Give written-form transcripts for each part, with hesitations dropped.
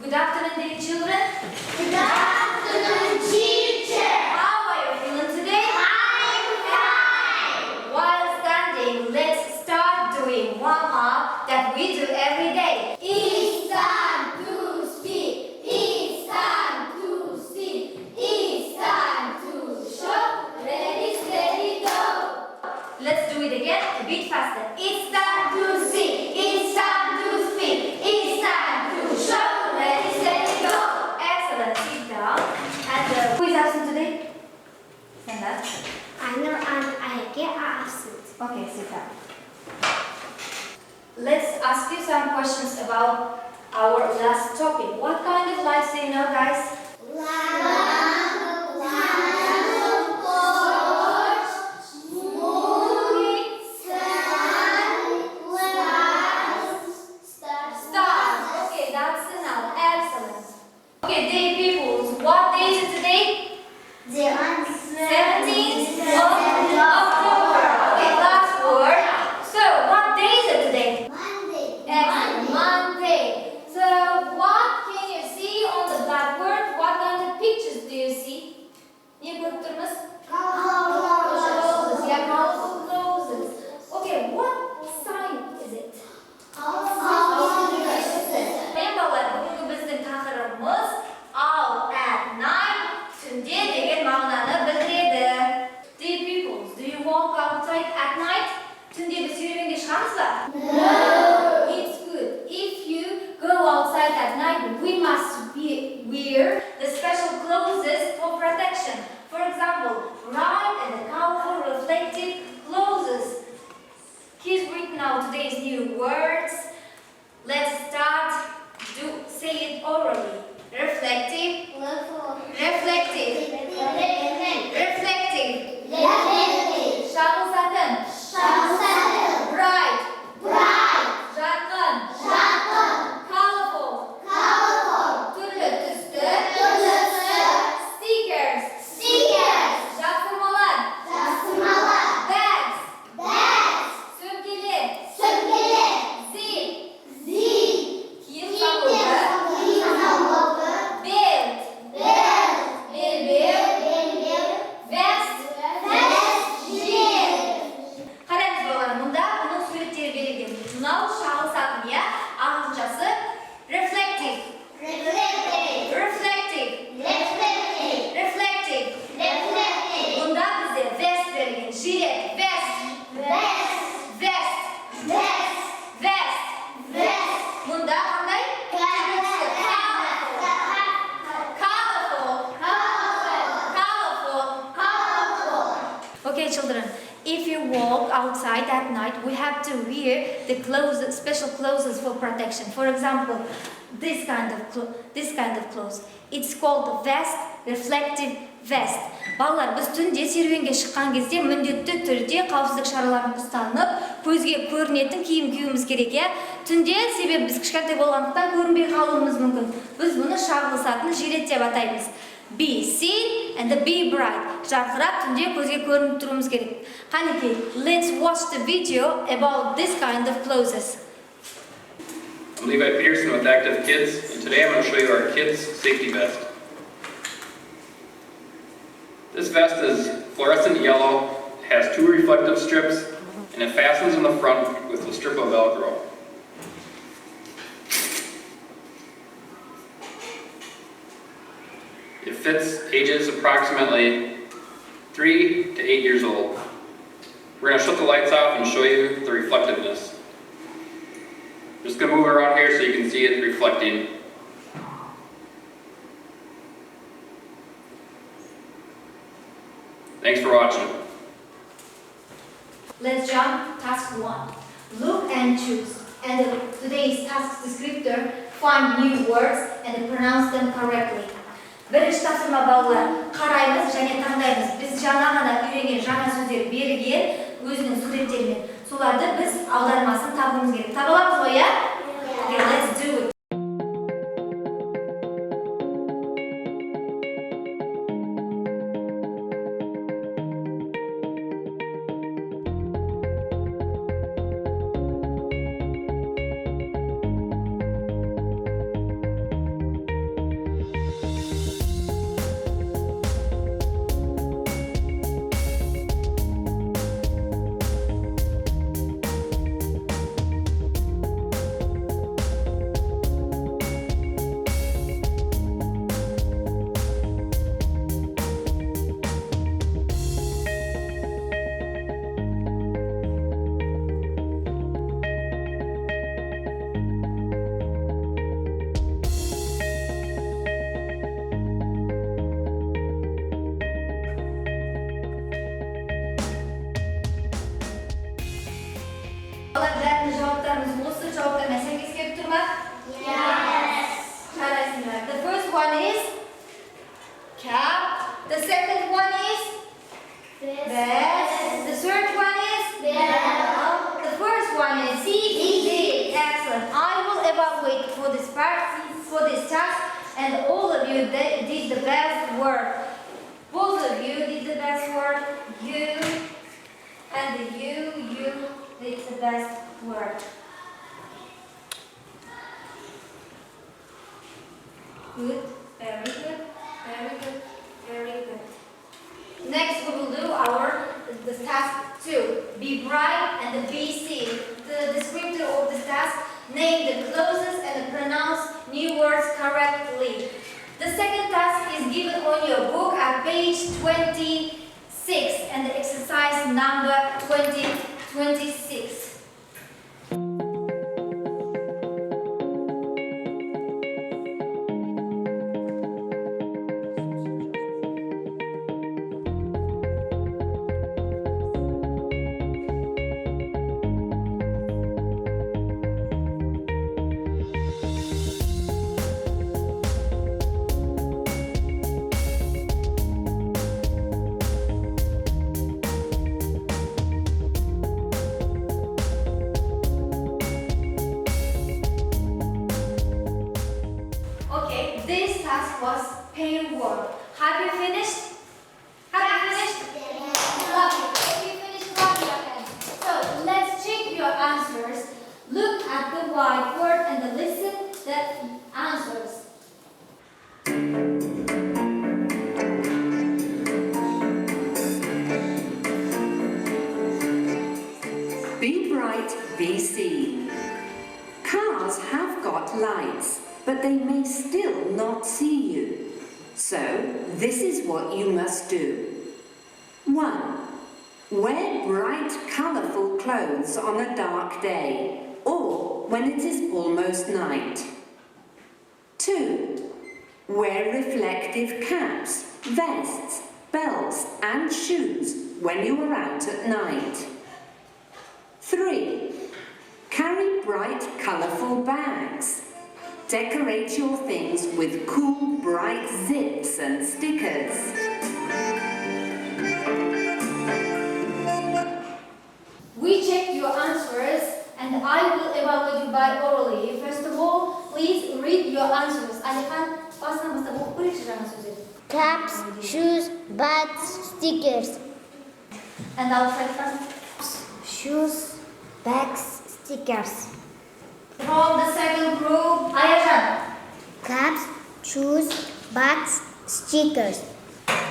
Good afternoon, dear children. Good afternoon, teacher. How are you feeling today? I'm fine. While standing, let's start doing warm-up that we do every day. It's time to speak. It's time to sing. It's time to show. Ready, steady, go. Let's do it again, a bit faster. It's time to sing. It's time to speak. It's time to show. Ready, steady, go. Excellent. Sit down. And who is absent today? Stand up. Anna and Aike are absent. Okay, sit down. Let's ask you some questions about our last topic. What kind of lights do you know, guys? Stars. Okay, that's enough. Excellent. Okay, dear peoples, what day is it today? 17th of October. Okay, last word. So, what day is it today? Excellent. Monday. So, what can you see on the blackboard? What kind of pictures do you see? Ne görüp durmuş? Clothes. Yeah, colorful clothes. Okay, what sign is it? Memberlar, бүгінгі біздің тақырыбымыз out at night, түнде деген мағынаны білдіреді. Dear peoples, do you walk outside at night? Түнде біз серуенге шығамыз ба? No. It's good. If you go outside at night, we must wear the special clothes for protection. For example, bright and colorful reflective clothes. Here's written now today's new words. Let's start. Say it orally. Reflective. Reflective. Reflective. Шағылсатын. Bright. Жарқын. Colorful. Түрлі түсті. Stickers. Жапсырмалар. Bags. Сөмкелер. Zip. Киім салоны. Belt. Белбеу. Vest. Қараңыз балалар, мұнда бұның суреттері берілген. Мынау шағылысатын, иә? Ағылшыншасы reflective. Мұнда бізде vest берілген. Жилет. Vest. Мұнда қандай? Colorful. Okay, children. If you walk outside at night, we have to wear the clothes, special clothes for protection. For example, this kind of clothes. It's called vest, reflective vest. Балалар, біз түнде серуенге шыққан кезде міндетті түрде қауіпсіздік шараларын ұстанып, көзге көрінетін киім киюіміз керек, иә? Түнде себебі біз кішкентай болғандықтан көрінбей қалуымыз мүмкін. Біз бұны шағылысатын жилет деп атаймыз. Be seen and be bright. Жарқырап түнде көзге көрініп тұруымыз керек. Қанекей, let's watch the video about this kind of clothes. I'm Levi Peterson with Active Kids, and today I'm going to show you our kids' safety vest. This vest is fluorescent yellow, has 2 reflective strips, and it fastens in the front with a strip of Velcro. It fits ages approximately 3 to 8 years old. We're going to shut the lights off and show you the reflectiveness. I'm just going to move it around here so you can see it reflecting. Thanks for watching. Let's jump task 1. Look and choose. And today's task descriptor, find new words and pronounce them correctly. Бірінші тапсырма балалар, қараймыз және таңдаймыз. Біз жаңа ғана үйренген жаңа сөздер берілген өзінің суреттерімен. Соларды біз аудармасын табуымыз керек. Таба аламыз ғой, иә? Okay, let's do it. for this task, and all of you did the best work. Both of you did the best work. You and you did the best work. Good, very good, very good, very good. Next we will do the task 2. Be bright and be seen. The descriptor of this task: name the clauses and pronounce new words correctly. The second task is given on your book at page 26 and the exercise number 26. This task was pair work. Have you finished? Have you finished? Yes. Lovely. If you finished, clap your hands. So let's check your answers. Look at the whiteboard and listen the answers. Be bright, be seen. Cars have got lights, but they may still not see you. So, this is what you must do. 1. Wear bright, colourful clothes on a dark day, or when it is almost night. 2. Wear reflective caps, vests, belts and shoes when you are out at night. 3. Carry bright, colourful bags. Decorate your things with cool, bright zips and stickers. We checked your answers and I will evaluate you by orally. First of all, please read your answers. Alihan, bastan basta bu birinchi жаңа сөз edi. Caps, shoes, bags, stickers. And I'll try first. Shoes, bags, stickers. From the second group, Ayajan. Caps, shoes, bags, stickers.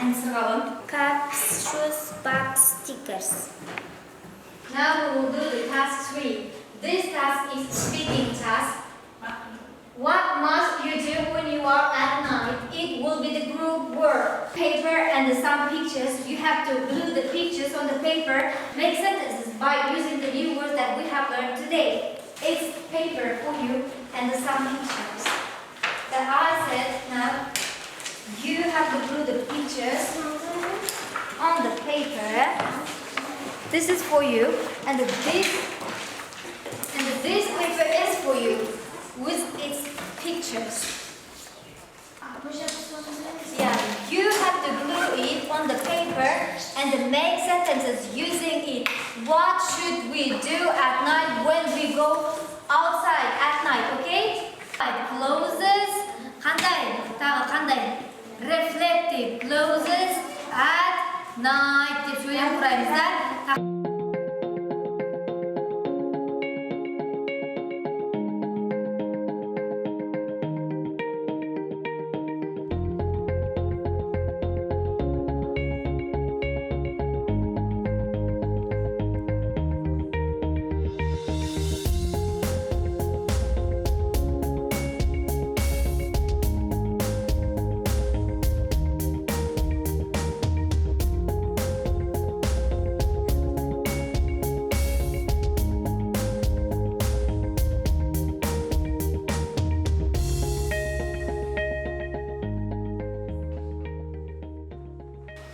And Sırgalın. Caps, shoes, bags, stickers. Now we will do the task 3. This task is speaking task. What must you do when you are at night? It will be the group work. Paper and some pictures. You have to glue the pictures on the paper. Make sentences by using the new words that we have learned today. It's paper for you and some pictures. That I said now, you have to glue the pictures on the paper. This is for you, and this paper is for you with its pictures. Yeah, you have to glue it on the paper and make sentences using it. What should we do at night when we go outside at night, okay? Closes, қандай? Reflective closes at night. деп сөйлеп құраймыз да.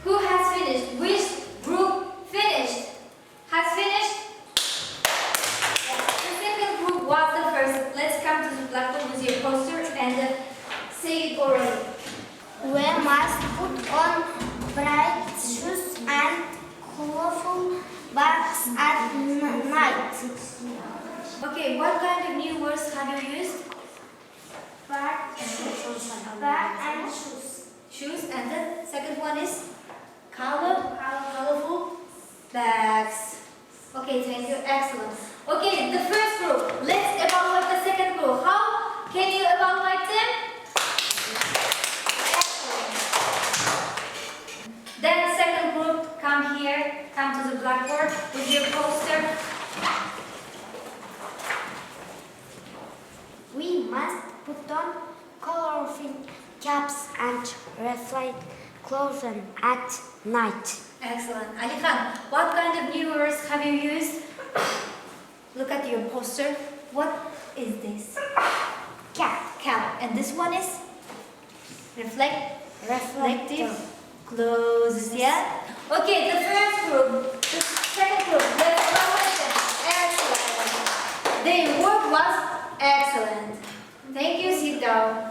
Who has finished? Which group finished? Has finished? Yes. The second group was the first. Let's come to the blackboard with your poster and say it orally. We must put on bright shoes and colorful bags at night. Okay, what kind of new words have you used? one is colorful bags. Okay, thank you. Excellent. Okay, the first group. Let's evaluate the second group. How can you evaluate them? Excellent. Then the second group, come here. Come to the blackboard with your poster. We must put on colorful caps and reflect clothes at night. Excellent. Ali Khan, what kind of new words have you used? Look at your poster. What is this? Cap. Cap. And this one is? Reflective clothes. Yeah? Okay, the first group. The second group. Let's evaluate them. Excellent. Their work was excellent. Thank you. Sit down.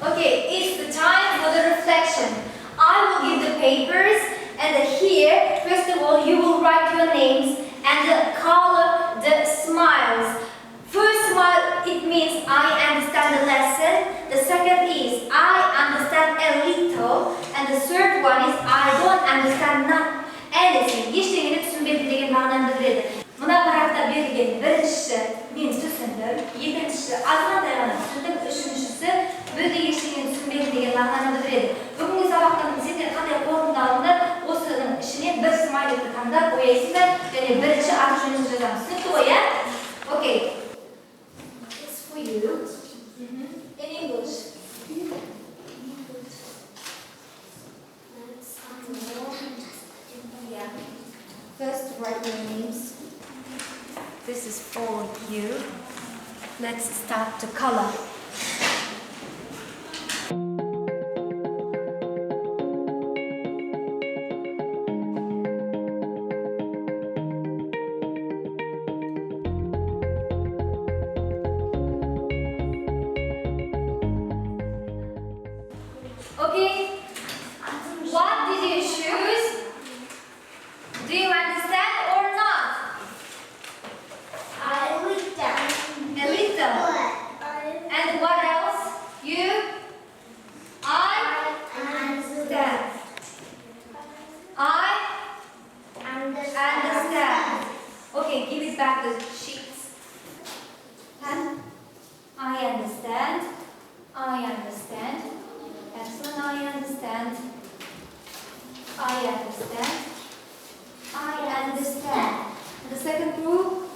Okay, it's the time for the reflection. I will give the papers, and here, first of all, you will write your names and color the smiles. First smile, it means I understand the lesson. The second is I understand a little, and the third one is I don't understand not anything. Ештеңені түсінбедім деген мағынаны білдіреді. Мына парақта берілген біріншісі мен түсіндім, екіншісі азғантай ғана түсіндім, үшіншісі бөлде ештеңені түсінбедім деген мағынаны білдіреді. Бүгінгі сабақтан сендер қандай қорытынды алыңдар, осының ішінен бір смайликті таңдап қоясыңдар және бірінші аты жөніңізді жазамыз. Түсінікті ғой, иә? Okay. It's for you. In English. Yeah. First, write your names. This is for you. Let's start to color. Okay, what did you choose? Do you understand or not? I read that. A little. And what else? You? I understand. I understand. Okay, give it back the sheets. And I understand. I understand. Excellent. I understand. I understand. I understand. And the second group,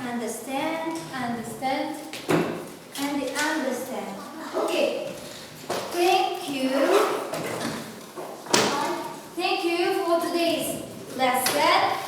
understand, understand, and the understand. Okay. Thank you. Thank you for today's lesson.